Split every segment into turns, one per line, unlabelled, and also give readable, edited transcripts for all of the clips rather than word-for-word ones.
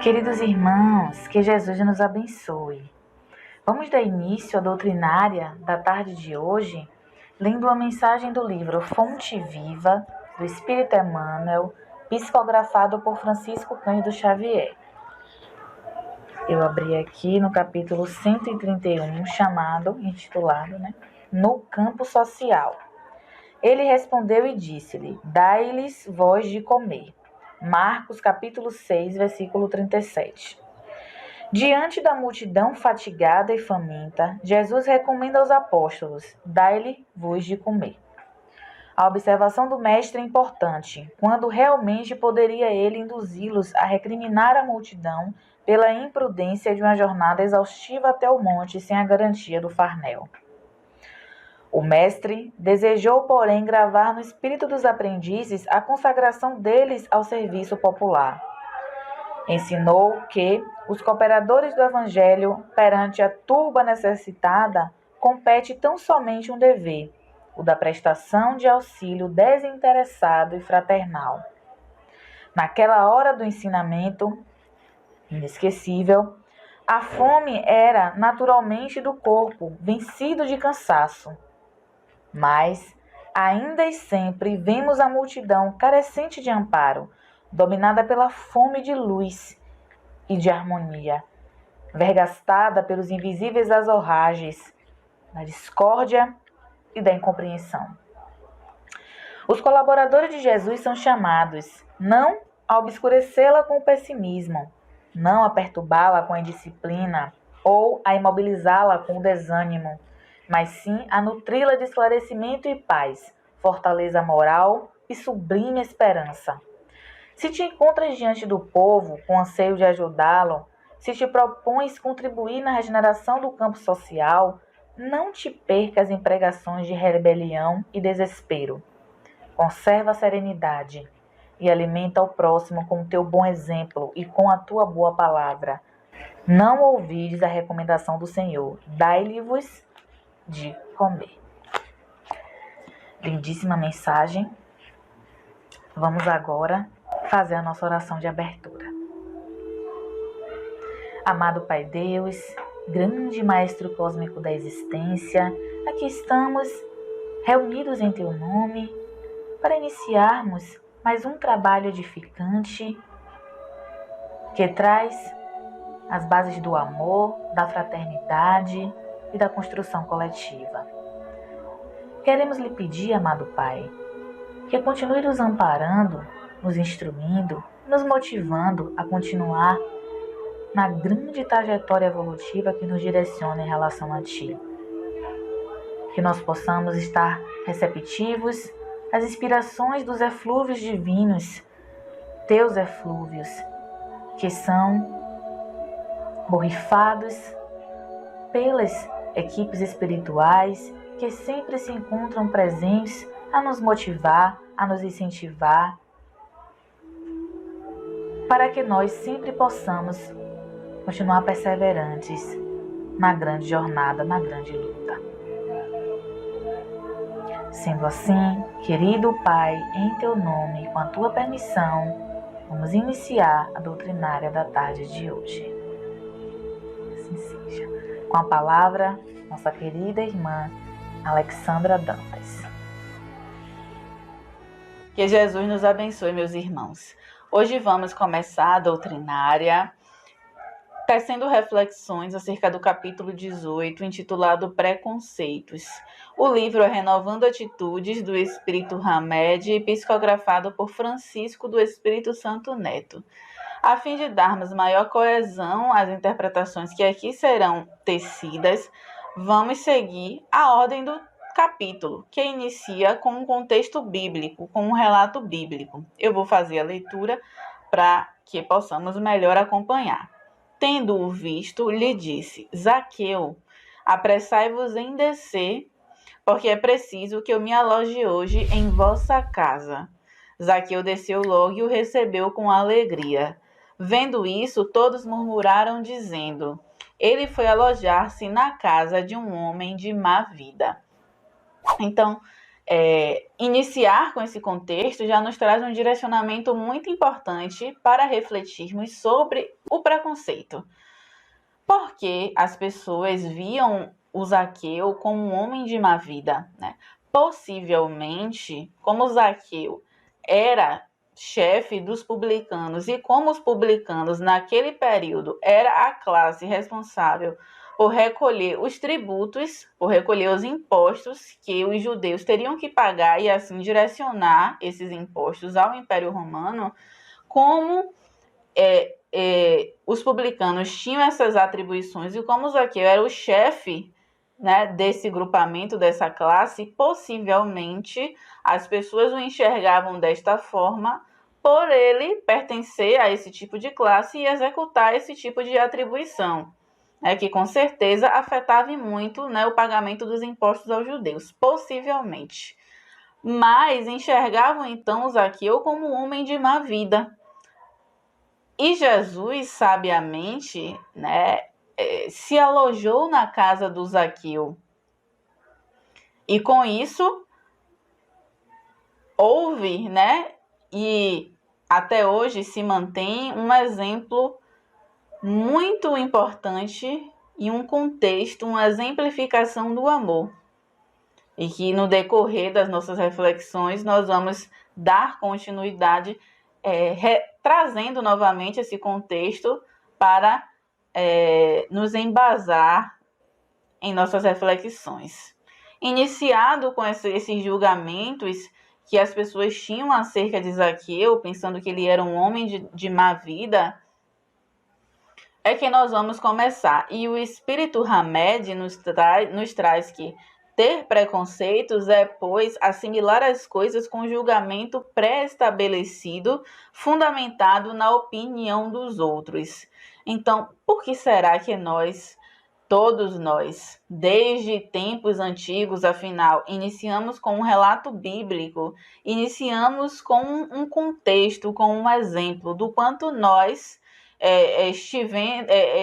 Queridos irmãos, que Jesus nos abençoe. Vamos dar início à doutrinária da tarde de hoje, lendo a mensagem do livro Fonte Viva, do Espírito Emmanuel, psicografado por Francisco Cândido Xavier. Eu abri aqui no capítulo 131, intitulado, No Campo Social. Ele respondeu e disse-lhe: Dai-lhes vós de comer. Marcos capítulo 6, versículo 37. Diante da multidão fatigada e faminta, Jesus recomenda aos apóstolos: Dai-lhe vós de comer. A observação do mestre é importante, quando realmente poderia ele induzi-los a recriminar a multidão pela imprudência de uma jornada exaustiva até o monte sem a garantia do farnel. O mestre desejou, porém, gravar no espírito dos aprendizes a consagração deles ao serviço popular. Ensinou que os cooperadores do Evangelho, perante a turba necessitada, compete tão somente um dever, o da prestação de auxílio desinteressado e fraternal. Naquela hora do ensinamento inesquecível, a fome era naturalmente do corpo, vencido de cansaço. Mas, ainda e sempre, vemos a multidão carecente de amparo, dominada pela fome de luz e de harmonia, vergastada pelos invisíveis azorragens da discórdia e da incompreensão. Os colaboradores de Jesus são chamados não a obscurecê-la com o pessimismo, não a perturbá-la com a indisciplina ou a imobilizá-la com o desânimo, mas sim a nutri-la de esclarecimento e paz, fortaleza moral e sublime esperança. Se te encontras diante do povo com anseio de ajudá-lo, se te propões contribuir na regeneração do campo social, não te percas em pregações de rebelião e desespero. Conserva a serenidade e alimenta o próximo com o teu bom exemplo e com a tua boa palavra. Não ouvides a recomendação do Senhor, dai-lhe-vos de comer. Lindíssima mensagem. Vamos agora fazer a nossa oração de abertura. Amado Pai Deus, grande Maestro Cósmico da existência, aqui estamos reunidos em Teu nome para iniciarmos mais um trabalho edificante que traz as bases do amor, da fraternidade e da construção coletiva. Queremos lhe pedir, amado Pai, que continue nos amparando, nos instruindo, nos motivando a continuar na grande trajetória evolutiva que nos direciona em relação a Ti. Que nós possamos estar receptivos às inspirações dos eflúvios divinos, Teus eflúvios, que são borrifados pelas equipes espirituais que sempre se encontram presentes a nos motivar, a nos incentivar, para que nós sempre possamos continuar perseverantes na grande jornada, na grande luta. Sendo assim, querido Pai, em Teu nome, com a Tua permissão, vamos iniciar a doutrinária da tarde de hoje. Assim seja. Com a palavra, nossa querida irmã Alexandra Dantas.
Que Jesus nos abençoe, meus irmãos. Hoje vamos começar a doutrinária, tecendo reflexões acerca do capítulo 18, intitulado Preconceitos. O livro é Renovando Atitudes, do Espírito Hamed, psicografado por Francisco do Espírito Santo Neto. A fim de darmos maior coesão às interpretações que aqui serão tecidas, vamos seguir a ordem do capítulo, que inicia com um contexto bíblico, com um relato bíblico. Eu vou fazer a leitura para que possamos melhor acompanhar. Tendo-o visto, lhe disse: Zaqueu, apressai-vos em descer, porque é preciso que eu me aloje hoje em vossa casa. Zaqueu desceu logo e o recebeu com alegria. Vendo isso, todos murmuraram, dizendo: ele foi alojar-se na casa de um homem de má vida. Então, iniciar com esse contexto já nos traz um direcionamento muito importante para refletirmos sobre o preconceito. Porque as pessoas viam o Zaqueu como um homem de má vida, né? Possivelmente, como Zaqueu era chefe dos publicanos e como os publicanos naquele período era a classe responsável por recolher os tributos, por recolher os impostos que os judeus teriam que pagar e assim direcionar esses impostos ao Império Romano, como os publicanos tinham essas atribuições e como Zaqueu era o chefe, né, desse grupamento, dessa classe, possivelmente as pessoas o enxergavam desta forma por ele pertencer a esse tipo de classe e executar esse tipo de atribuição, né, que com certeza afetava muito, né, o pagamento dos impostos aos judeus, possivelmente. Mas enxergavam então Zaqueu como um homem de má vida. E Jesus, sabiamente, né, se alojou na casa do Zaqueu. E com isso, houve, né, e até hoje se mantém um exemplo muito importante e um contexto, uma exemplificação do amor. E que no decorrer das nossas reflexões nós vamos dar continuidade trazendo novamente esse contexto para nos embasar em nossas reflexões. Iniciado com esses julgamentos que as pessoas tinham acerca de Zaqueu, pensando que ele era um homem de má vida, é que nós vamos começar. E o Espírito Hamed nos traz que ter preconceitos é, pois, assimilar as coisas com julgamento pré-estabelecido, fundamentado na opinião dos outros. Então, por que será que todos nós, desde tempos antigos, afinal, iniciamos com um relato bíblico, iniciamos com um contexto, com um exemplo do quanto nós,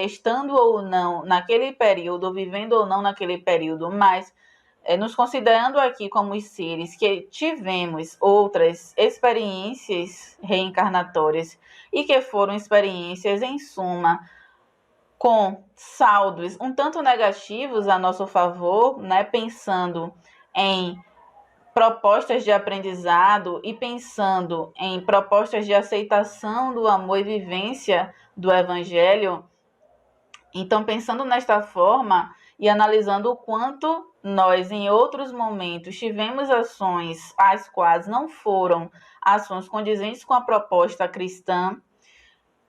estando ou não naquele período, vivendo ou não naquele período, mas nos considerando aqui como seres que tivemos outras experiências reencarnatórias e que foram experiências, em suma, com saldos um tanto negativos a nosso favor, né, pensando em propostas de aprendizado e pensando em propostas de aceitação do amor e vivência do Evangelho. Então, pensando nesta forma e analisando o quanto nós, em outros momentos, tivemos ações as quais não foram ações condizentes com a proposta cristã,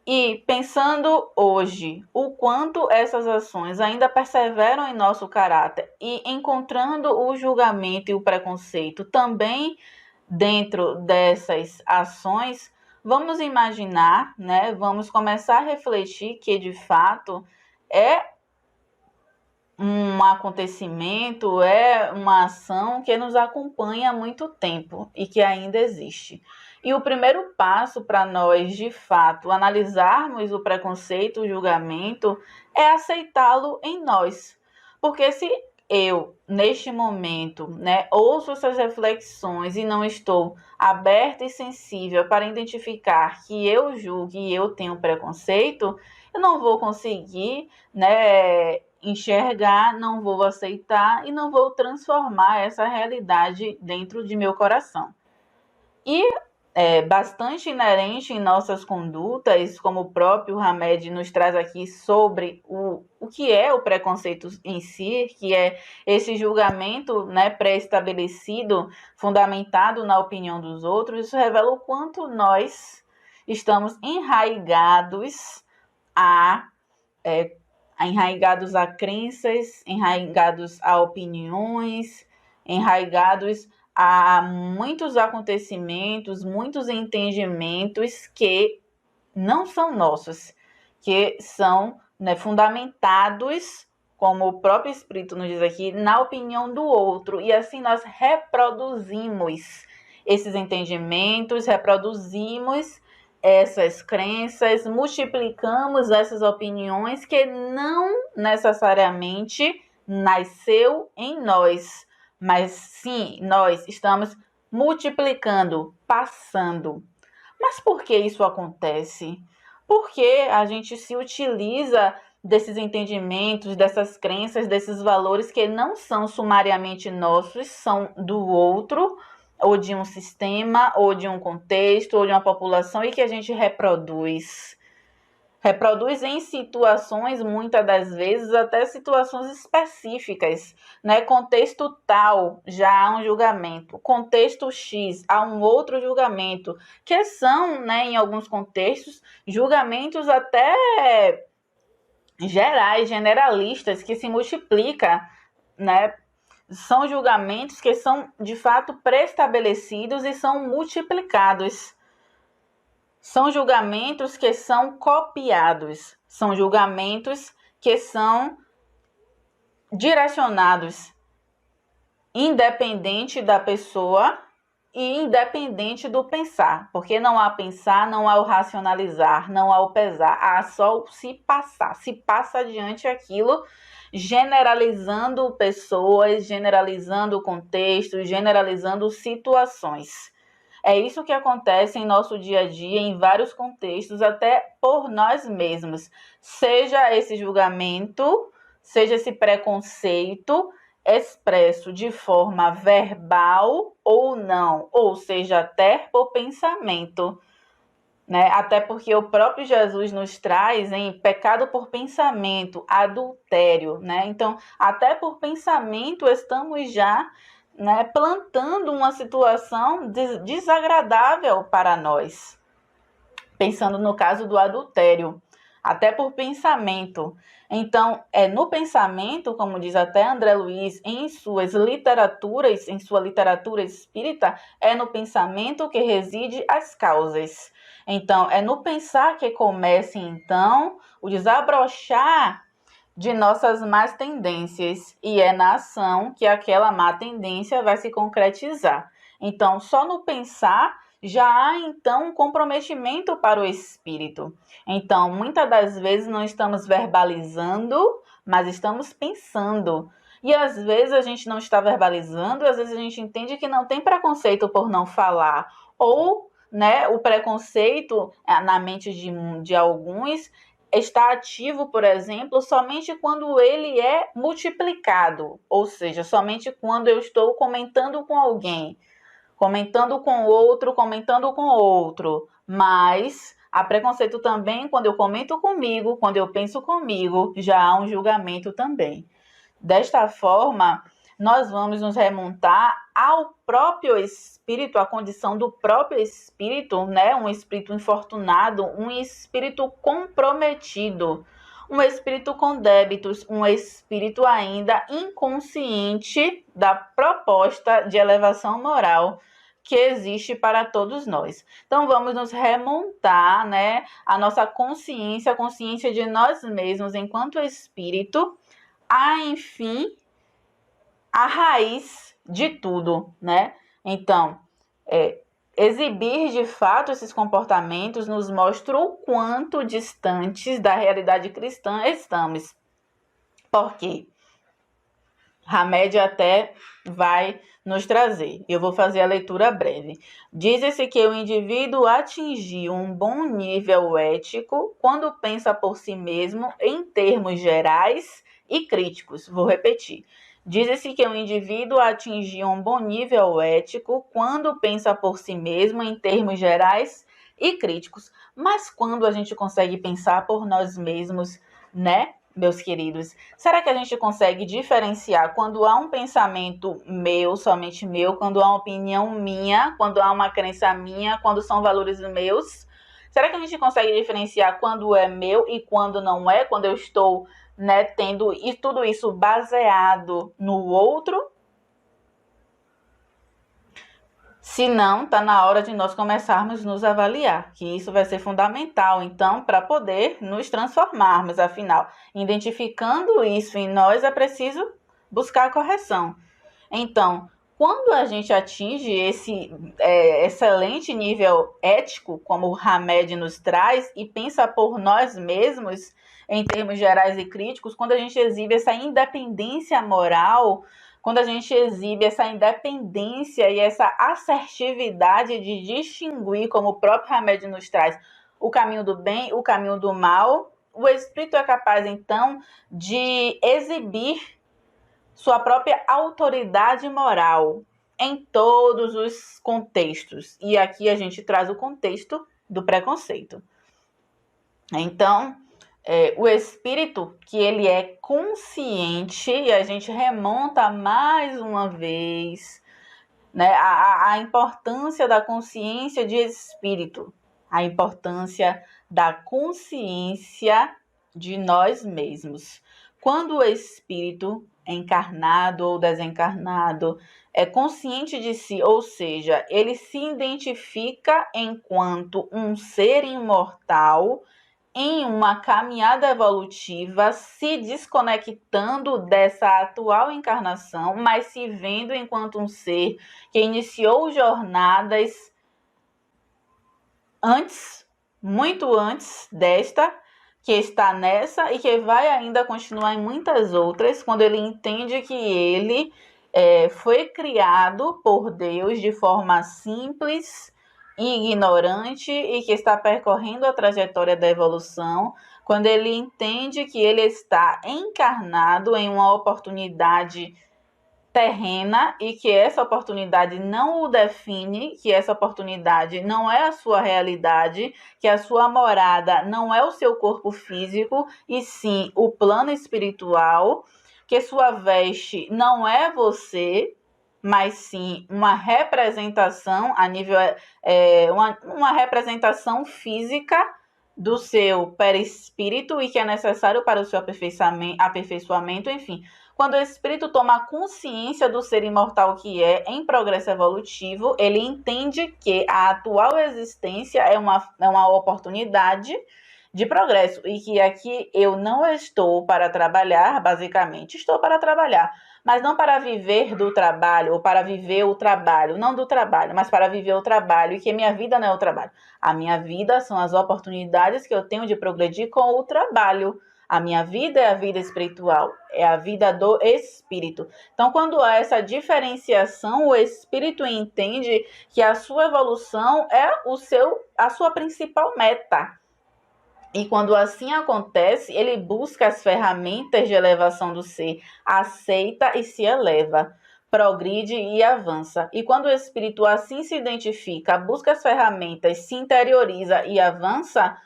e pensando hoje o quanto essas ações ainda perseveram em nosso caráter e encontrando o julgamento e o preconceito também dentro dessas ações, vamos imaginar, né, vamos começar a refletir que de fato é um acontecimento, é uma ação que nos acompanha há muito tempo e que ainda existe. E o primeiro passo para nós, de fato, analisarmos o preconceito, o julgamento, é aceitá-lo em nós. Porque se eu, neste momento, né, ouço essas reflexões e não estou aberta e sensível para identificar que eu julgo e eu tenho preconceito, eu não vou conseguir, né, enxergar, não vou aceitar e não vou transformar essa realidade dentro de meu coração. E é bastante inerente em nossas condutas, como o próprio Hamed nos traz aqui sobre o que é o preconceito em si, que é esse julgamento, né, pré-estabelecido, fundamentado na opinião dos outros. Isso revela o quanto nós estamos enraigados a crenças, enraigados a opiniões, enraigados a muitos acontecimentos, muitos entendimentos que não são nossos, que são, né, fundamentados, como o próprio Espírito nos diz aqui, na opinião do outro. E assim nós reproduzimos esses entendimentos, reproduzimos essas crenças, multiplicamos essas opiniões que não necessariamente nasceu em nós, mas sim, nós estamos multiplicando, passando. Mas por que isso acontece? Porque a gente se utiliza desses entendimentos, dessas crenças, desses valores que não são sumariamente nossos, são do outro, ou de um sistema, ou de um contexto, ou de uma população, e que a gente reproduz. Reproduz em situações, muitas das vezes, até situações específicas, né? Contexto tal, já há um julgamento. Contexto X, há um outro julgamento, que são, né, em alguns contextos, julgamentos até gerais, generalistas, que se multiplicam, né? São julgamentos que são, de fato, pré-estabelecidos e são multiplicados. São julgamentos que são copiados, são julgamentos que são direcionados, independente da pessoa e independente do pensar, porque não há pensar, não há o racionalizar, não há o pesar, há só o se passar, se passa adiante aquilo, generalizando pessoas, generalizando contextos, generalizando situações. É isso que acontece em nosso dia a dia, em vários contextos, até por nós mesmos. Seja esse julgamento, seja esse preconceito expresso de forma verbal ou não, ou seja, até por pensamento, né? Até porque o próprio Jesus nos traz em pecado por pensamento, adultério, né? Então, até por pensamento estamos já, né, plantando uma situação desagradável para nós. Pensando no caso do adultério, até por pensamento. Então, no pensamento, como diz até André Luiz em suas literaturas, em sua literatura espírita, é no pensamento que reside as causas. Então, é no pensar que começa, então, o desabrochar de nossas más tendências, e é na ação que aquela má tendência vai se concretizar. Então, só no pensar já há, então, um comprometimento para o espírito. Então, muitas das vezes não estamos verbalizando, mas estamos pensando. E às vezes a gente não está verbalizando, às vezes a gente entende que não tem preconceito por não falar. Ou, né, o preconceito na mente de alguns está ativo, por exemplo, somente quando ele é multiplicado, ou seja, somente quando eu estou comentando com alguém, comentando com outro, mas há preconceito também quando eu comento comigo, quando eu penso comigo, já há um julgamento também. Desta forma, nós vamos nos remontar ao próprio espírito, à condição do próprio espírito, né? Um espírito infortunado, um espírito comprometido, um espírito com débitos, um espírito ainda inconsciente da proposta de elevação moral que existe para todos nós. Então, vamos nos remontar, né, à nossa consciência, a consciência de nós mesmos enquanto espírito, enfim, a raiz de tudo, né? Então, exibir de fato esses comportamentos nos mostra o quanto distantes da realidade cristã estamos. Por quê? Hamed até vai nos trazer. Eu vou fazer a leitura breve. Diz-se que o indivíduo atingiu um bom nível ético quando pensa por si mesmo em termos gerais e críticos. Vou repetir. Diz-se que o indivíduo atingiu um bom nível ético quando pensa por si mesmo em termos gerais e críticos. Mas quando a gente consegue pensar por nós mesmos, né, meus queridos, será que a gente consegue diferenciar quando há um pensamento meu, somente meu, quando há uma opinião minha, quando há uma crença minha, quando são valores meus? Será que a gente consegue diferenciar quando é meu e quando não é, quando eu estou, né, tendo e tudo isso baseado no outro? Se não, está na hora de nós começarmos a nos avaliar, que isso vai ser fundamental, então, para poder nos transformarmos. Afinal, identificando isso em nós, é preciso buscar a correção. Então, quando a gente atinge esse excelente nível ético, como o Hamed nos traz, e pensa por nós mesmos, em termos gerais e críticos, quando a gente exibe essa independência moral, quando a gente exibe essa independência e essa assertividade de distinguir, como o próprio remédio nos traz, o caminho do bem, o caminho do mal, o espírito é capaz, então, de exibir sua própria autoridade moral em todos os contextos. E aqui a gente traz o contexto do preconceito. Então, o espírito, que ele é consciente, e a gente remonta mais uma vez, né, a importância da consciência de espírito, a importância da consciência de nós mesmos. Quando o espírito, encarnado ou desencarnado, é consciente de si, ou seja, ele se identifica enquanto um ser imortal em uma caminhada evolutiva, se desconectando dessa atual encarnação, mas se vendo enquanto um ser que iniciou jornadas antes, muito antes desta, que está nessa e que vai ainda continuar em muitas outras, quando ele entende que ele foi criado por Deus de forma simples e ignorante e que está percorrendo a trajetória da evolução, quando ele entende que ele está encarnado em uma oportunidade terrena e que essa oportunidade não o define, que essa oportunidade não é a sua realidade, que a sua morada não é o seu corpo físico, e sim o plano espiritual, que sua veste não é você, mas sim uma representação a nível, uma representação física do seu perispírito e que é necessário para o seu aperfeiçoamento, enfim. Quando o espírito toma consciência do ser imortal que é em progresso evolutivo, ele entende que a atual existência é uma oportunidade de progresso e que aqui eu não estou para trabalhar, basicamente, estou para trabalhar, mas não para viver do trabalho ou para viver o trabalho, não do trabalho, mas para viver o trabalho e que minha vida não é o trabalho. A minha vida são as oportunidades que eu tenho de progredir com o trabalho. A minha vida é a vida espiritual, é a vida do espírito. Então, quando há essa diferenciação, o espírito entende que a sua evolução é a sua principal meta. E quando assim acontece, ele busca as ferramentas de elevação do ser, aceita e se eleva, progride e avança. E quando o espírito assim se identifica, busca as ferramentas, se interioriza e avança,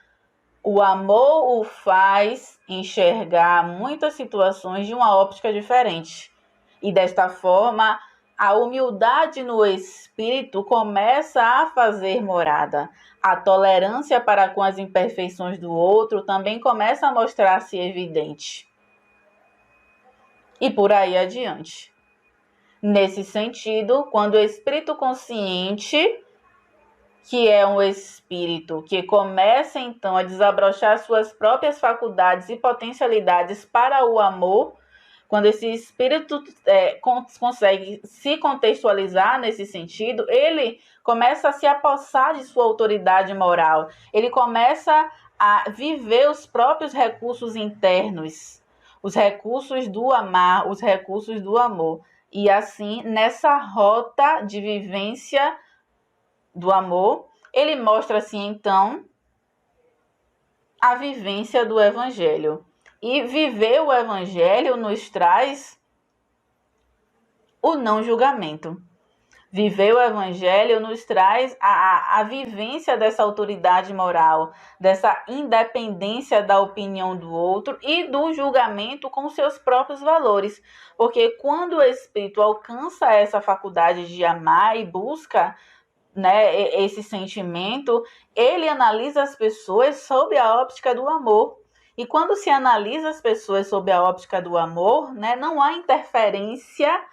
o amor o faz enxergar muitas situações de uma óptica diferente. E desta forma, a humildade no espírito começa a fazer morada. A tolerância para com as imperfeições do outro também começa a mostrar-se evidente. E por aí adiante. Nesse sentido, quando o espírito consciente, que é um espírito que começa então a desabrochar suas próprias faculdades e potencialidades para o amor, quando esse espírito consegue se contextualizar nesse sentido, ele começa a se apossar de sua autoridade moral, ele começa a viver os próprios recursos internos, os recursos do amar, os recursos do amor. E assim, nessa rota de vivência do amor, ele mostra assim então a vivência do evangelho. E viver o evangelho nos traz o não julgamento. Viver o evangelho nos traz a vivência dessa autoridade moral, dessa independência da opinião do outro e do julgamento com seus próprios valores. Porque quando o espírito alcança essa faculdade de amar e busca, né, esse sentimento, ele analisa as pessoas sob a óptica do amor. E quando se analisa as pessoas sob a óptica do amor, né, não há interferência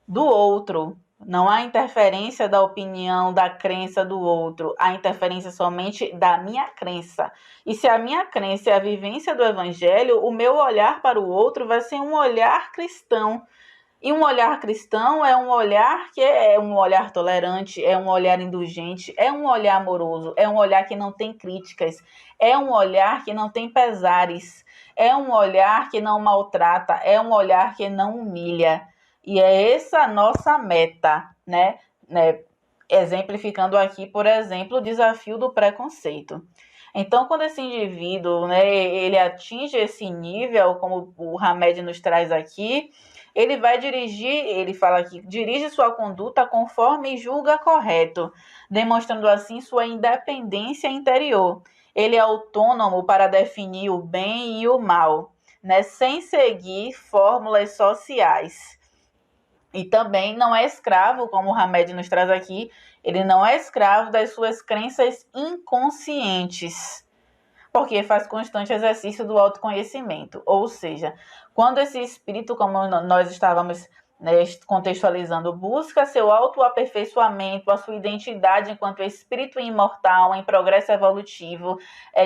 do outro, não há interferência da opinião, da crença do outro, há interferência somente da minha crença. E se a minha crença é a vivência do evangelho, o meu olhar para o outro vai ser um olhar cristão. E um olhar cristão é um olhar que é um olhar tolerante, é um olhar indulgente, é um olhar amoroso, é um olhar que não tem críticas, é um olhar que não tem pesares, é um olhar que não maltrata, é um olhar que não humilha. E é essa a nossa meta, né? Exemplificando aqui, por exemplo, o desafio do preconceito. Então, quando esse indivíduo, né, ele atinge esse nível, como o Hamed nos traz aqui, ele vai dirigir, ele fala aqui, dirige sua conduta conforme julga correto, demonstrando assim sua independência interior. Ele é autônomo para definir o bem e o mal, né, sem seguir fórmulas sociais. E também não é escravo, como o Hamed nos traz aqui, ele não é escravo das suas crenças inconscientes, porque faz constante exercício do autoconhecimento. Ou seja, quando esse espírito, como nós estávamos, né, contextualizando, busca seu autoaperfeiçoamento, a sua identidade enquanto espírito imortal em progresso evolutivo,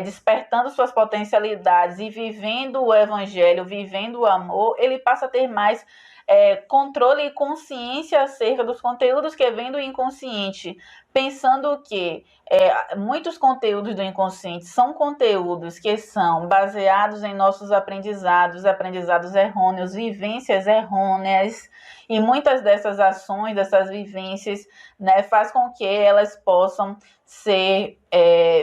despertando suas potencialidades e vivendo o evangelho, vivendo o amor, ele passa a ter mais controle e consciência acerca dos conteúdos que vêm do inconsciente, pensando que muitos conteúdos do inconsciente são conteúdos que são baseados em nossos aprendizados errôneos, vivências errôneas, e muitas dessas ações, dessas vivências, né, faz com que elas possam ser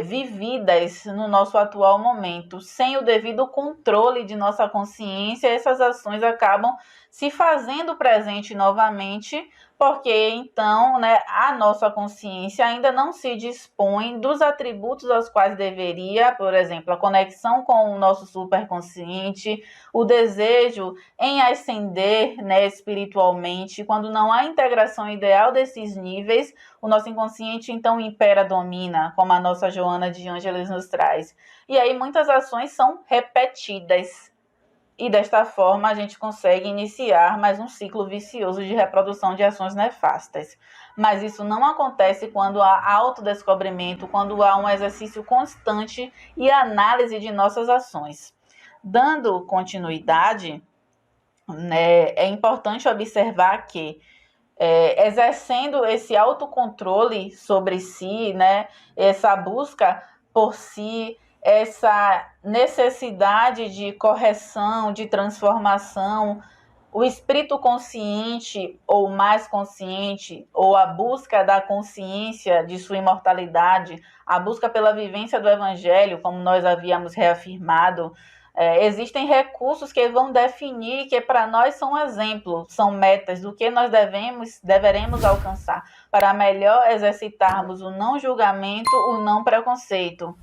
vividas no nosso atual momento. Sem o devido controle de nossa consciência, essas ações acabam se fazendo presente novamente, porque então, né, a nossa consciência ainda não se dispõe dos atributos aos quais deveria, por exemplo, a conexão com o nosso superconsciente, o desejo em ascender, né, espiritualmente. Quando não há integração ideal desses níveis, o nosso inconsciente então impera, domina, como a nossa Joana de Ângeles nos traz. E aí muitas ações são repetidas. E desta forma a gente consegue iniciar mais um ciclo vicioso de reprodução de ações nefastas. Mas isso não acontece quando há autodescobrimento, quando há um exercício constante e análise de nossas ações. Dando continuidade, né, é importante observar que exercendo esse autocontrole sobre si, né, essa busca por si, essa necessidade de correção, de transformação, o espírito consciente ou mais consciente, ou a busca da consciência de sua imortalidade, a busca pela vivência do evangelho, como nós havíamos reafirmado, existem recursos que vão definir, que para nós são exemplos, são metas do que nós deveremos alcançar, para melhor exercitarmos o não julgamento, o não preconceito,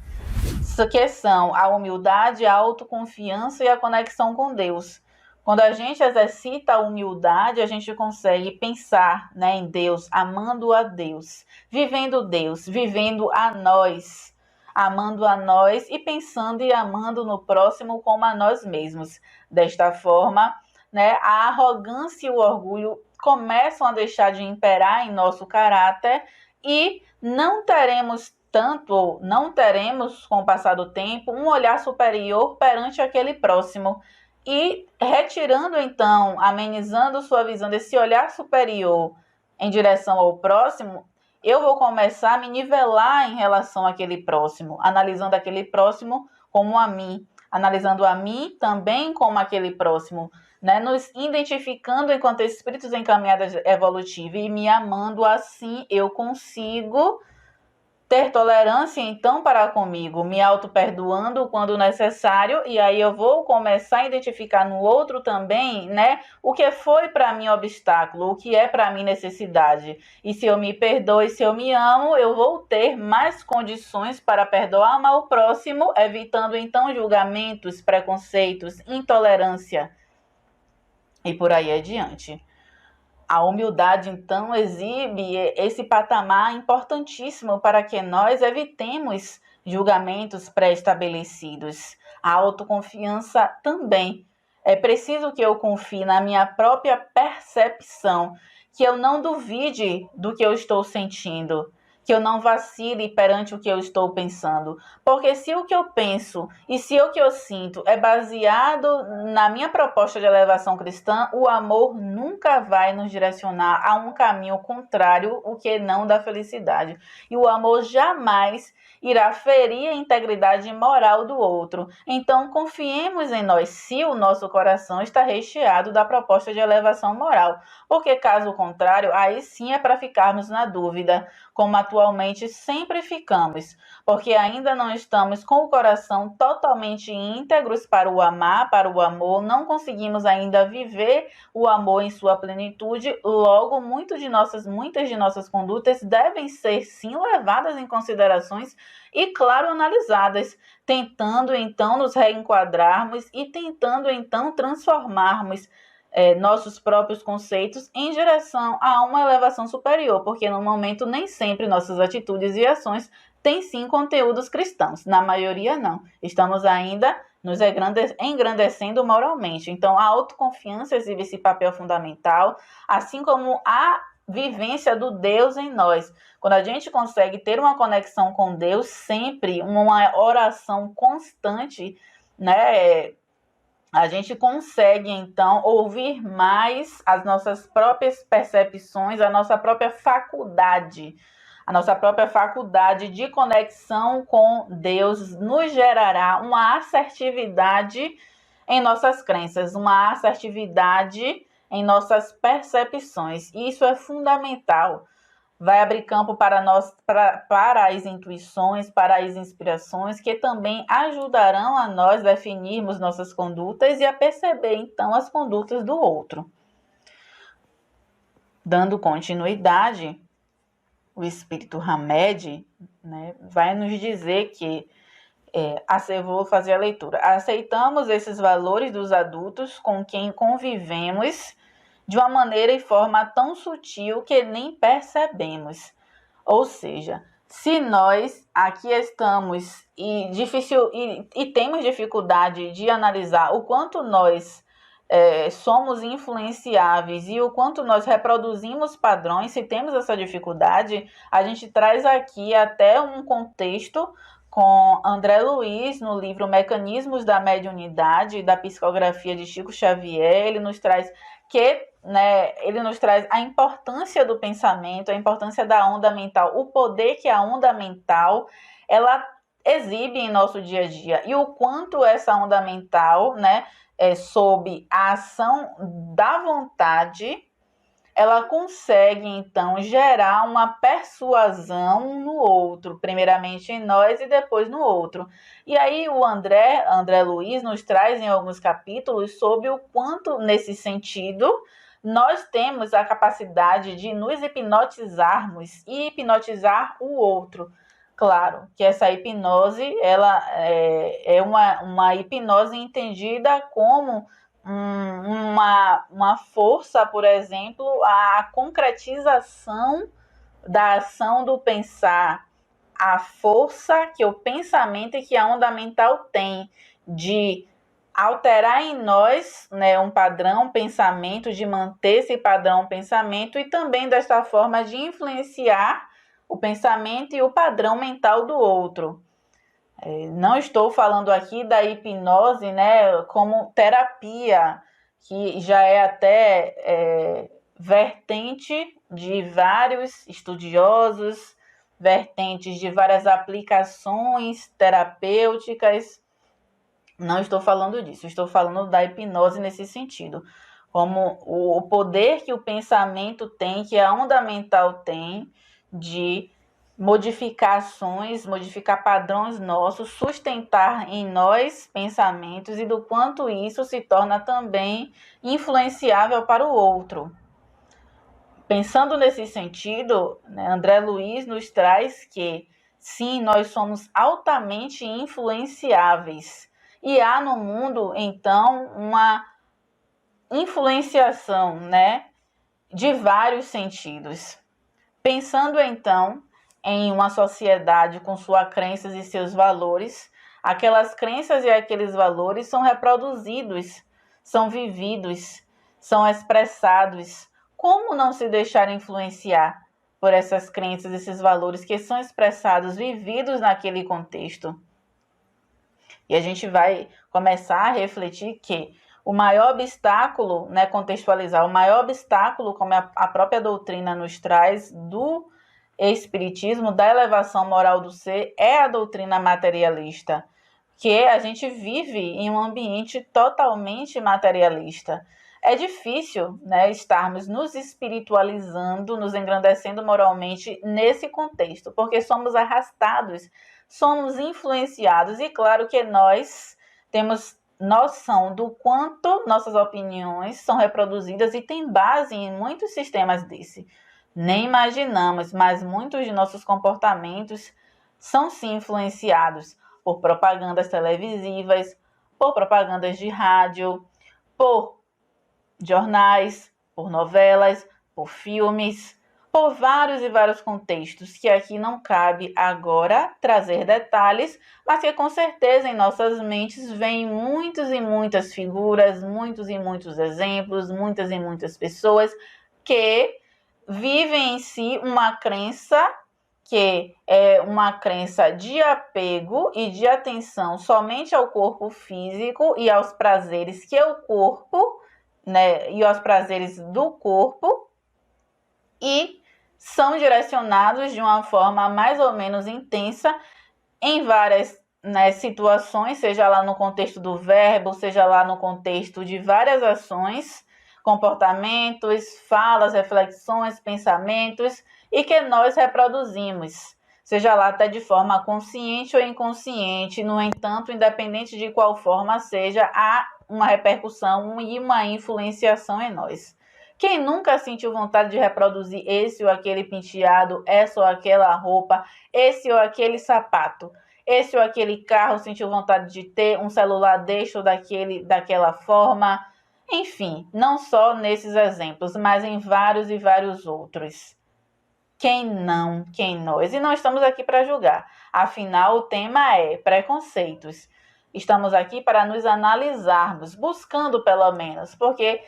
que são a humildade, a autoconfiança e a conexão com Deus. Quando a gente exercita a humildade, a gente consegue pensar, né, em Deus, amando a Deus, vivendo a nós, amando a nós e pensando e amando no próximo como a nós mesmos. Desta forma, né, a arrogância e o orgulho começam a deixar de imperar em nosso caráter e não teremos, com o passar do tempo, um olhar superior perante aquele próximo. E retirando, então, amenizando, suavizando esse olhar superior em direção ao próximo, eu vou começar a me nivelar em relação àquele próximo, analisando aquele próximo como a mim, analisando a mim também como aquele próximo, né? Nos identificando enquanto espíritos em caminhada evolutiva e me amando, assim eu consigo ter tolerância, então, para comigo, me auto-perdoando quando necessário, e aí eu vou começar a identificar no outro também, né, o que foi para mim obstáculo, o que é para mim necessidade. E se eu me perdoo e se eu me amo, eu vou ter mais condições para perdoar ao próximo, evitando, então, julgamentos, preconceitos, intolerância, e por aí adiante. A humildade, então, exibe esse patamar importantíssimo para que nós evitemos julgamentos pré-estabelecidos. A autoconfiança também. É preciso que eu confie na minha própria percepção, que eu não duvide do que eu estou sentindo, que eu não vacile perante o que eu estou pensando. Porque se o que eu penso e se o que eu sinto é baseado na minha proposta de elevação cristã, o amor nunca vai nos direcionar a um caminho contrário, o que não da felicidade. E o amor jamais irá ferir a integridade moral do outro. Então, confiemos em nós se o nosso coração está recheado da proposta de elevação moral. Porque, caso contrário, aí sim é para ficarmos na dúvida, como atualmente sempre ficamos, porque ainda não estamos com o coração totalmente íntegros para o amar, para o amor, não conseguimos ainda viver o amor em sua plenitude, logo muitas de nossas condutas devem ser sim levadas em considerações e, claro, analisadas, tentando então nos reenquadrarmos e tentando então transformarmos nossos próprios conceitos em direção a uma elevação superior, porque no momento nem sempre nossas atitudes e ações têm sim conteúdos cristãos, na maioria não. Estamos ainda nos engrandecendo moralmente. Então, a autoconfiança exibe esse papel fundamental, assim como a vivência do Deus em nós. Quando a gente consegue ter uma conexão com Deus, sempre uma oração constante, né? A gente consegue, então, ouvir mais as nossas próprias percepções, a nossa própria faculdade de conexão com Deus nos gerará uma assertividade em nossas crenças, uma assertividade em nossas percepções. E isso é fundamental. Vai abrir campo para nós, para as intuições, para as inspirações, que também ajudarão a nós definirmos nossas condutas e a perceber, então, as condutas do outro. Dando continuidade, o espírito Hamed, né, vai nos dizer que, vou fazer a leitura, aceitamos esses valores dos adultos com quem convivemos de uma maneira e forma tão sutil que nem percebemos. Ou seja, se nós aqui estamos e temos dificuldade de analisar o quanto nós somos influenciáveis e o quanto nós reproduzimos padrões, se temos essa dificuldade, a gente traz aqui até um contexto com André Luiz, no livro Mecanismos da Mediunidade, da Psicografia de Chico Xavier. Ele nos traz a importância do pensamento, a importância da onda mental, o poder que a onda mental ela exibe em nosso dia a dia e o quanto essa onda mental, sob a ação da vontade, ela consegue, então, gerar uma persuasão no outro, primeiramente em nós e depois no outro. E aí o André Luiz nos traz em alguns capítulos sobre o quanto, nesse sentido, nós temos a capacidade de nos hipnotizarmos e hipnotizar o outro. Claro que essa hipnose ela é uma hipnose entendida como uma força, por exemplo, a concretização da ação do pensar, a força que o pensamento e que a onda mental tem de alterar em nós, um padrão pensamento, de manter esse padrão pensamento e também desta forma de influenciar o pensamento e o padrão mental do outro. Não estou falando aqui da hipnose, como terapia, que já é até vertente de vários estudiosos, vertentes de várias aplicações terapêuticas. Não estou falando disso, estou falando da hipnose nesse sentido, como o poder que o pensamento tem, que a onda mental tem de modificar ações, modificar padrões nossos, sustentar em nós pensamentos e do quanto isso se torna também influenciável para o outro. Pensando nesse sentido, André Luiz nos traz que, sim, nós somos altamente influenciáveis e há no mundo, então, uma influenciação, de vários sentidos. Pensando, então, em uma sociedade com suas crenças e seus valores, aquelas crenças e aqueles valores são reproduzidos, são vividos, são expressados. Como não se deixar influenciar? por essas crenças, esses valores que são expressados, vividos naquele contexto. E a gente vai começar a refletir que o maior obstáculo, né, contextualizar, o maior obstáculo, como a própria doutrina nos traz, do espiritismo, da elevação moral do ser, é a doutrina materialista, que a gente vive em um ambiente totalmente materialista. É difícil, né, estarmos nos espiritualizando, nos engrandecendo moralmente nesse contexto, porque somos arrastados, somos influenciados, e claro que nós temos noção do quanto nossas opiniões são reproduzidas e tem base em muitos sistemas desse. Nem imaginamos, mas muitos de nossos comportamentos são sim influenciados por propagandas televisivas, por propagandas de rádio, por jornais, por novelas, por filmes, por vários e vários contextos, que aqui não cabe agora trazer detalhes, mas que com certeza em nossas mentes vêm muitas e muitas figuras, muitos e muitos exemplos, muitas e muitas pessoas que vivem em si uma crença que é uma crença de apego e de atenção somente ao corpo físico e aos prazeres que o corpo, né, e aos prazeres do corpo, e são direcionados de uma forma mais ou menos intensa em várias, né, situações, seja lá no contexto do verbo, seja lá no contexto de várias ações, comportamentos, falas, reflexões, pensamentos, e que nós reproduzimos, seja lá até de forma consciente ou inconsciente. No entanto, independente de qual forma seja, há uma repercussão e uma influenciação em nós. Quem nunca sentiu vontade de reproduzir esse ou aquele penteado, essa ou aquela roupa, esse ou aquele sapato, esse ou aquele carro, sentiu vontade de ter um celular deste ou daquela forma? Enfim, não só nesses exemplos, mas em vários e vários outros. Quem não, quem nós? E não estamos aqui para julgar. Afinal, o tema é preconceitos. Estamos aqui para nos analisarmos, buscando pelo menos, porque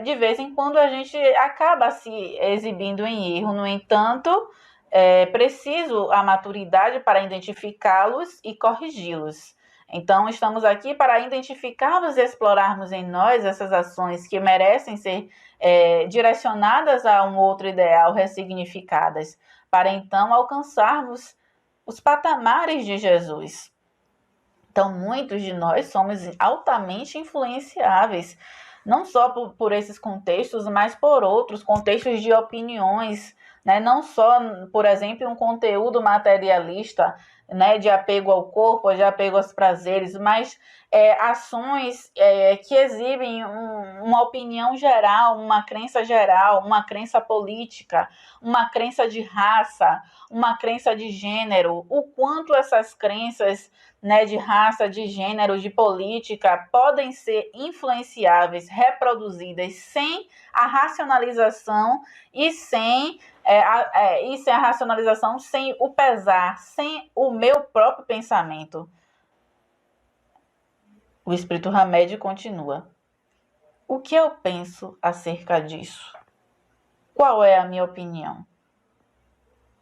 de vez em quando a gente acaba se exibindo em erro. No entanto, é preciso a maturidade para identificá-los e corrigi-los. Então, estamos aqui para identificarmos e explorarmos em nós essas ações que merecem ser direcionadas a um outro ideal, ressignificadas, para então alcançarmos os patamares de Jesus. Então, muitos de nós somos altamente influenciáveis, não só por esses contextos, mas por outros contextos de opiniões, né? Não só, por exemplo, um conteúdo materialista, né, de apego ao corpo, de apego aos prazeres, mas ações que exibem uma opinião geral, uma crença política, uma crença de raça, uma crença de gênero. O quanto essas crenças, né, de raça, de gênero, de política, podem ser influenciáveis, reproduzidas sem a racionalização e sem a racionalização, sem o pesar, sem o meu próprio pensamento. O Espírito Hamed continua. O que eu penso acerca disso? Qual é a minha opinião?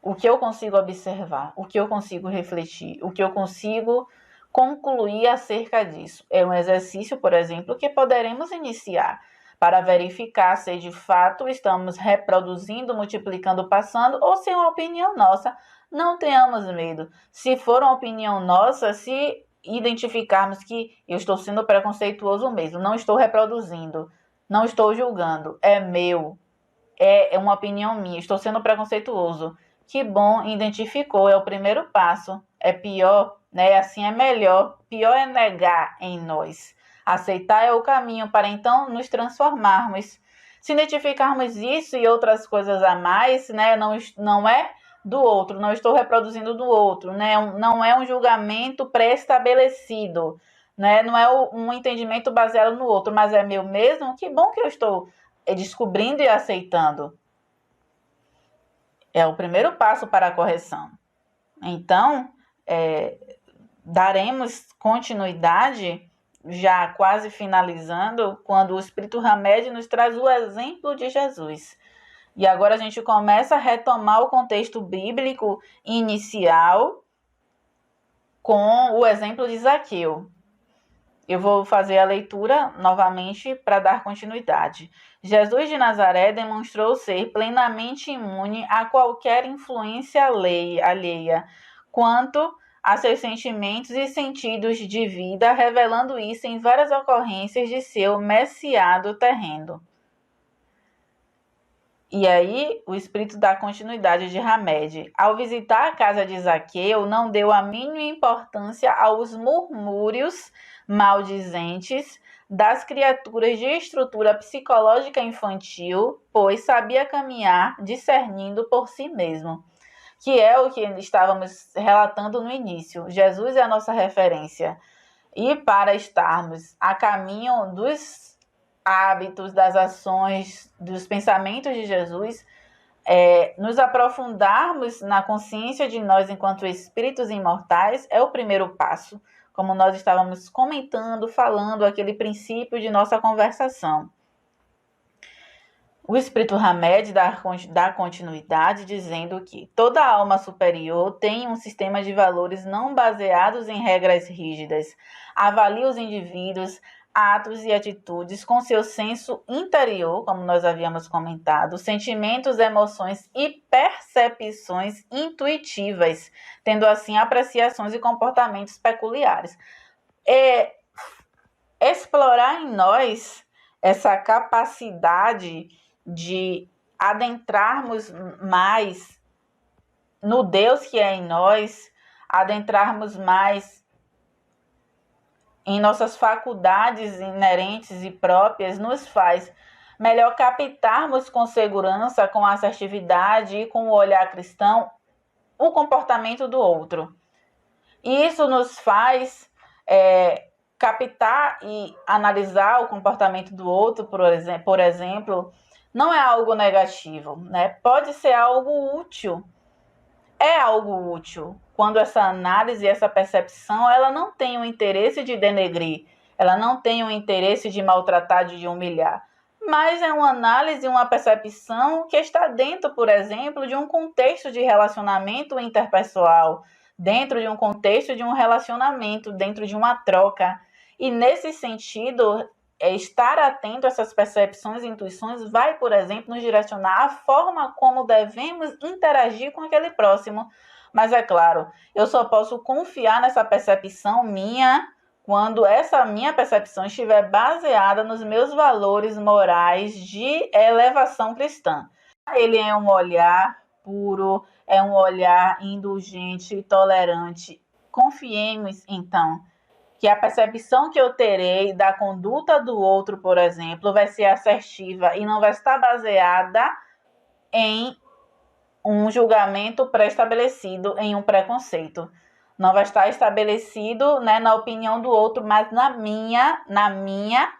O que eu consigo observar? O que eu consigo refletir? O que eu consigo concluir acerca disso? É um exercício, por exemplo, que poderemos iniciar para verificar se de fato estamos reproduzindo, multiplicando, passando, ou se é uma opinião nossa. Não tenhamos medo. Se for uma opinião nossa, se identificarmos que eu estou sendo preconceituoso mesmo, não estou reproduzindo, não estou julgando, é meu, é uma opinião minha, estou sendo preconceituoso. Que bom, identificou, é o primeiro passo. É pior, né? Assim é melhor. Pior é negar em nós. Aceitar é o caminho para então nos transformarmos. Se identificarmos isso e outras coisas a mais, né? Não é do outro, não estou reproduzindo do outro, né? Não é um julgamento pré-estabelecido, né? Não é um entendimento baseado no outro, mas é meu mesmo. Que bom que eu estou descobrindo e aceitando. É o primeiro passo para a correção. Então, daremos continuidade, já quase finalizando, quando o Espírito Hamed nos traz o exemplo de Jesus. E agora a gente começa a retomar o contexto bíblico inicial com o exemplo de Zaqueu. Eu vou fazer a leitura novamente para dar continuidade. Jesus de Nazaré demonstrou ser plenamente imune a qualquer influência alheia quanto a seus sentimentos e sentidos de vida, revelando isso em várias ocorrências de seu messiado terreno. E aí, o espírito dá continuidade de Hamed. Ao visitar a casa de Zaqueu, não deu a mínima importância aos murmúrios maldizentes das criaturas de estrutura psicológica infantil, pois sabia caminhar discernindo por si mesmo, que é o que estávamos relatando no início. Jesus é a nossa referência. E para estarmos a caminho dos hábitos, das ações, dos pensamentos de Jesus, nos aprofundarmos na consciência de nós enquanto espíritos imortais é o primeiro passo, como nós estávamos comentando, falando, aquele princípio de nossa conversação. O espírito Hamed dá continuidade dizendo que toda alma superior tem um sistema de valores não baseados em regras rígidas. Avalia os indivíduos, atos e atitudes com seu senso interior, como nós havíamos comentado, sentimentos, emoções e percepções intuitivas, tendo assim apreciações e comportamentos peculiares. Explorar em nós essa capacidade de adentrarmos mais no Deus que é em nós, adentrarmos mais em nossas faculdades inerentes e próprias, nos faz melhor captarmos com segurança, com assertividade e com o olhar cristão o comportamento do outro. E isso nos faz captar e analisar o comportamento do outro, por exemplo, não é algo negativo, né? Pode ser algo útil. É algo útil quando essa análise, essa percepção, ela não tem o interesse de denegrir, ela não tem o interesse de maltratar, de humilhar, mas é uma análise, uma percepção que está dentro, por exemplo, de um contexto de relacionamento interpessoal, dentro de um contexto de um relacionamento, dentro de uma troca. E nesse sentido, estar atento a essas percepções e intuições vai, por exemplo, nos direcionar a forma como devemos interagir com aquele próximo. Mas é claro, eu só posso confiar nessa percepção minha quando essa minha percepção estiver baseada nos meus valores morais de elevação cristã. Ele é um olhar puro, é um olhar indulgente, tolerante. Confiemos, então, que a percepção que eu terei da conduta do outro, por exemplo, vai ser assertiva e não vai estar baseada em um julgamento pré-estabelecido, em um preconceito. Não vai estar estabelecido, né, na opinião do outro, mas na minha,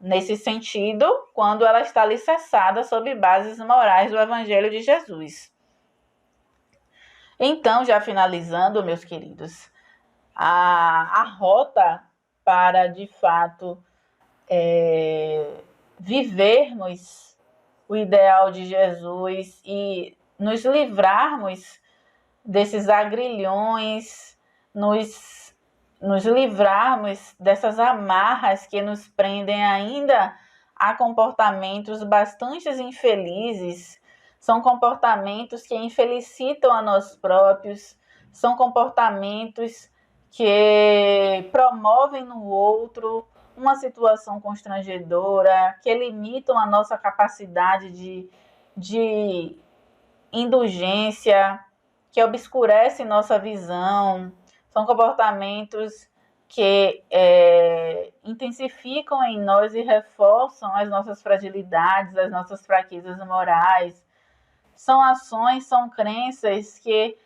nesse sentido, quando ela está alicerçada sobre bases morais do Evangelho de Jesus. Então, já finalizando, meus queridos, a rota para, de fato, vivermos o ideal de Jesus e nos livrarmos desses agrilhões, nos livrarmos dessas amarras que nos prendem ainda a comportamentos bastante infelizes. São comportamentos que infelicitam a nós próprios, são comportamentos que promovem no outro uma situação constrangedora, que limitam a nossa capacidade de indulgência, que obscurecem nossa visão. São comportamentos que intensificam em nós e reforçam as nossas fragilidades, as nossas fraquezas morais. São ações, são crenças que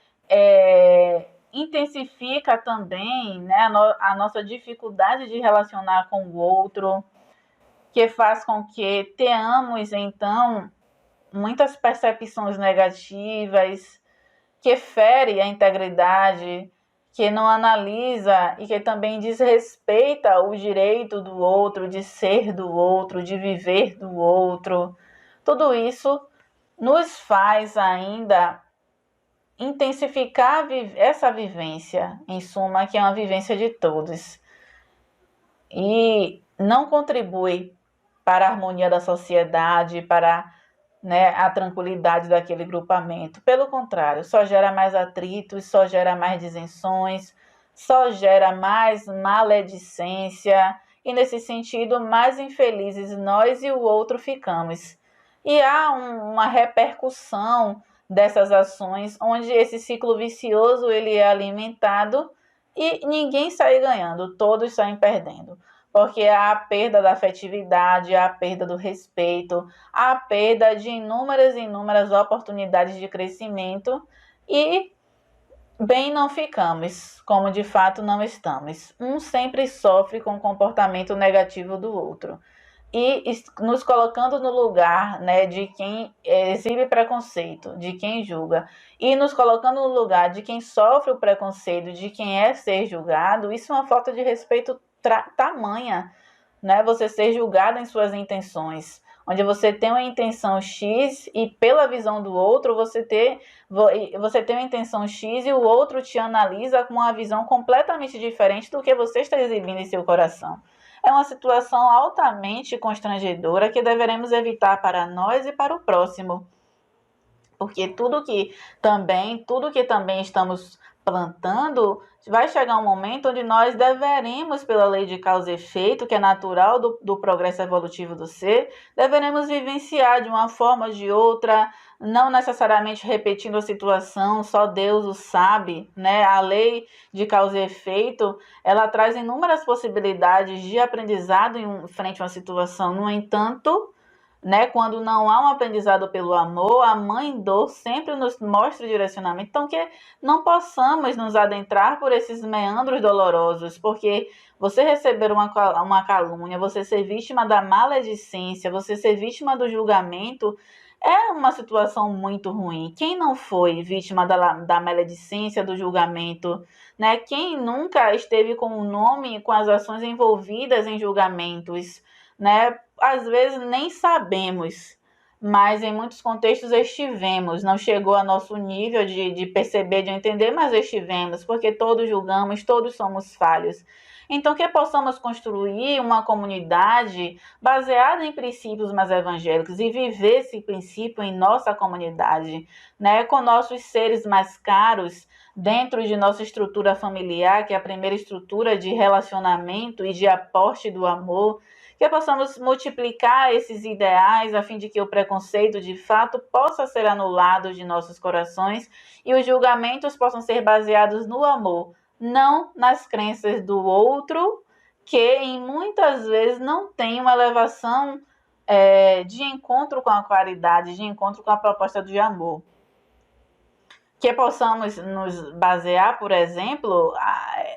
intensifica também, né, a nossa dificuldade de relacionar com o outro, que faz com que tenhamos, então, muitas percepções negativas, que fere a integridade, que não analisa e que também desrespeita o direito do outro, de ser do outro, de viver do outro. Tudo isso nos faz ainda intensificar essa vivência, em suma, que é uma vivência de todos, e não contribui para a harmonia da sociedade, para, né, a tranquilidade daquele grupamento. Pelo contrário, só gera mais atritos, só gera mais disenções, só gera mais maledicência, e nesse sentido, mais infelizes nós e o outro ficamos. E há uma repercussão dessas ações, onde esse ciclo vicioso ele é alimentado e ninguém sai ganhando, todos saem perdendo. Porque há a perda da afetividade, há a perda do respeito, há a perda de inúmeras oportunidades de crescimento e bem não ficamos, como de fato não estamos. Um sempre sofre com o comportamento negativo do outro. E nos colocando no lugar, né, de quem exibe preconceito, de quem julga, e nos colocando no lugar de quem sofre o preconceito, de quem é ser julgado, isso é uma falta de respeito tamanha, né? Você ser julgado em suas intenções, onde você tem uma intenção X e pela visão do outro você tem uma intenção X e o outro te analisa com uma visão completamente diferente do que você está exibindo em seu coração. É uma situação altamente constrangedora que deveremos evitar para nós e para o próximo. Porque tudo que também estamos plantando, vai chegar um momento onde nós deveremos, pela lei de causa e efeito, que é natural do progresso evolutivo do ser, deveremos vivenciar de uma forma ou de outra, não necessariamente repetindo a situação, só Deus o sabe, né? A lei de causa e efeito, ela traz inúmeras possibilidades de aprendizado em frente a uma situação. No entanto, né, quando não há um aprendizado pelo amor, a mãe dor sempre nos mostra o direcionamento. Então, que não possamos nos adentrar por esses meandros dolorosos, porque você receber uma calúnia, você ser vítima da maledicência, você ser vítima do julgamento, é uma situação muito ruim. Quem não foi vítima da maledicência, do julgamento, né? Quem nunca esteve com o nome, com as ações envolvidas em julgamentos, né? Às vezes nem sabemos, mas em muitos contextos estivemos. Não chegou a nosso nível de perceber, de entender, mas estivemos, porque todos julgamos, todos somos falhos. Então, que possamos construir uma comunidade baseada em princípios mais evangélicos e viver esse princípio em nossa comunidade, né? Com nossos seres mais caros, dentro de nossa estrutura familiar, que é a primeira estrutura de relacionamento e de aporte do amor, que possamos multiplicar esses ideais a fim de que o preconceito de fato possa ser anulado de nossos corações e os julgamentos possam ser baseados no amor, não nas crenças do outro, que em muitas vezes não tem uma elevação de encontro com a claridade, de encontro com a proposta de amor. Que possamos nos basear, por exemplo,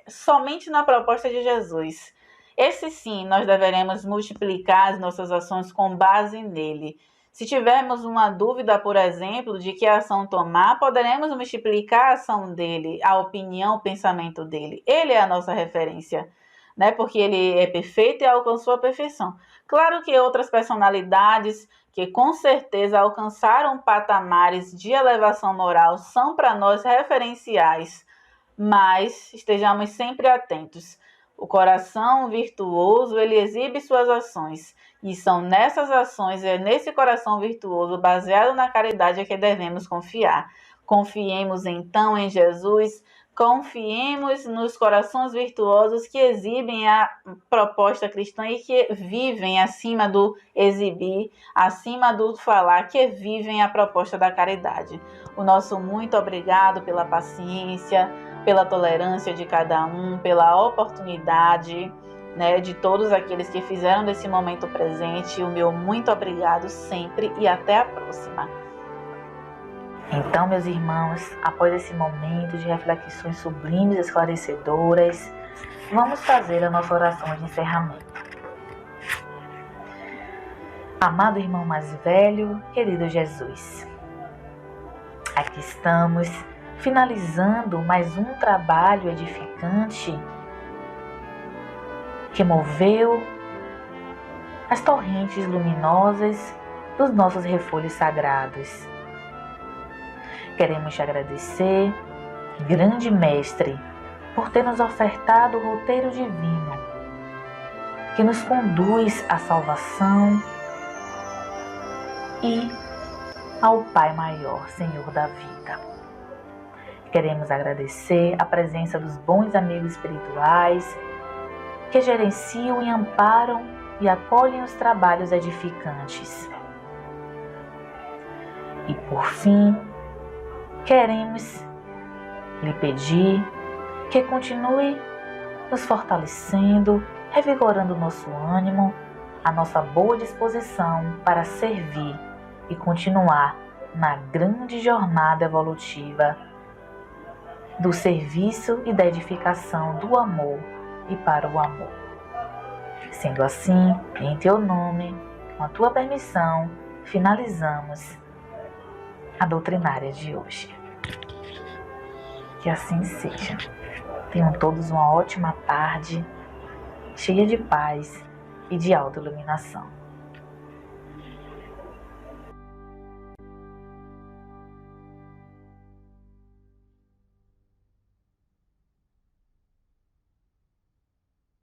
somente na proposta de Jesus. Esse sim, nós deveremos multiplicar as nossas ações com base nele. Se tivermos uma dúvida, por exemplo, de que ação tomar, poderemos multiplicar a ação dele, a opinião, o pensamento dele. Ele é a nossa referência, né? Porque ele é perfeito e alcançou a perfeição. Claro que outras personalidades que com certeza alcançaram patamares de elevação moral são para nós referenciais, mas estejamos sempre atentos. O coração virtuoso, ele exibe suas ações, e são nessas ações, é nesse coração virtuoso, baseado na caridade, é que devemos confiar. Confiemos então em Jesus, confiemos nos corações virtuosos que exibem a proposta cristã e que vivem acima do exibir, acima do falar, que vivem a proposta da caridade. O nosso muito obrigado pela paciência, pela tolerância de cada um, pela oportunidade, né, de todos aqueles que fizeram desse momento presente. O meu muito obrigado sempre e até a próxima.
Então, meus irmãos, após esse momento de reflexões sublimes e esclarecedoras, vamos fazer a nossa oração de encerramento. Amado irmão mais velho, querido Jesus, aqui estamos, finalizando mais um trabalho edificante que moveu as torrentes luminosas dos nossos refolhos sagrados. Queremos te agradecer, grande Mestre, por ter nos ofertado o roteiro divino, que nos conduz à salvação e ao Pai Maior, Senhor da vida. Queremos agradecer a presença dos bons amigos espirituais que gerenciam e amparam e acolhem os trabalhos edificantes. E por fim, queremos lhe pedir que continue nos fortalecendo, revigorando o nosso ânimo, a nossa boa disposição para servir e continuar na grande jornada evolutiva do serviço e da edificação do amor e para o amor. Sendo assim, em teu nome, com a tua permissão, finalizamos a doutrinária de hoje. Que assim seja. Tenham todos uma ótima tarde, cheia de paz e de autoiluminação.